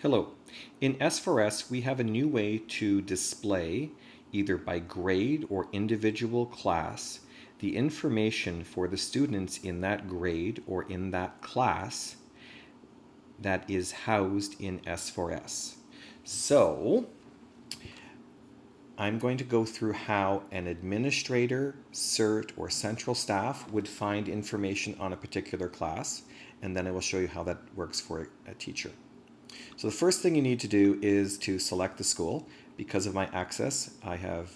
Hello. In S4S, we have a new way to display, either by grade or individual class, the information for the students in that grade or in that class that is housed in S4S. So, I'm going to go through how an administrator, CERT, or central staff would find information on a particular class, and then I will show you how that works for a teacher. So the first thing you need to do is to select the school. Because of my access, I have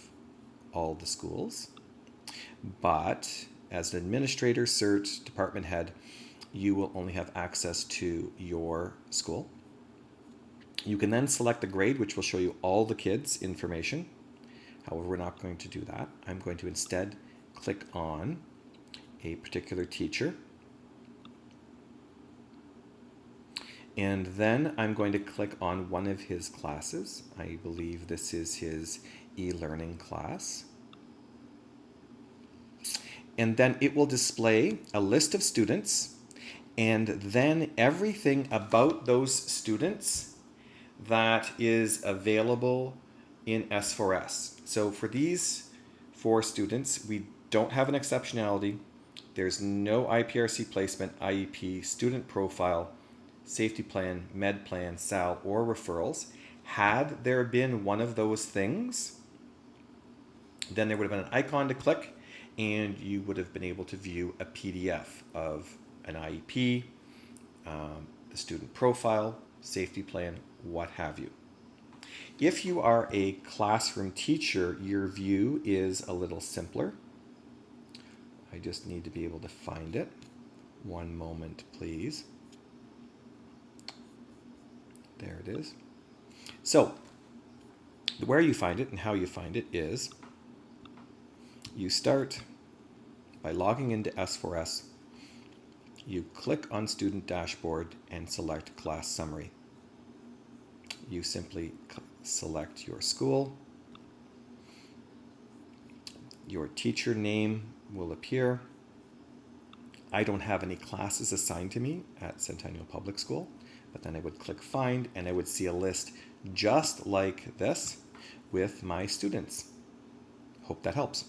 all the schools. But as an administrator, CERT, department head, you will only have access to your school. You can then select the grade, which will show you all the kids' information. However, we're not going to do that. I'm going to instead click on a particular teacher. And then I'm going to click on one of his classes. I believe this is his e-learning class. And then it will display a list of students and then everything about those students that is available in S4S. So for these 4 students, we don't have an exceptionality. There's no IPRC placement, IEP, student profile, safety plan, med plan, SAL, or referrals. Had there been one of those things, then there would have been an icon to click and you would have been able to view a PDF of an IEP, the student profile, safety plan, what have you. If you are a classroom teacher, your view is a little simpler. I just need to be able to find it. One moment, please. There it is. So, where you find it and how you find it is you start by logging into S4S. You click on Student Dashboard and select Class Summary. You simply select your school. Your teacher name will appear. I don't have any classes assigned to me at Centennial Public School, but then I would click Find and I would see a list just like this with my students. Hope that helps.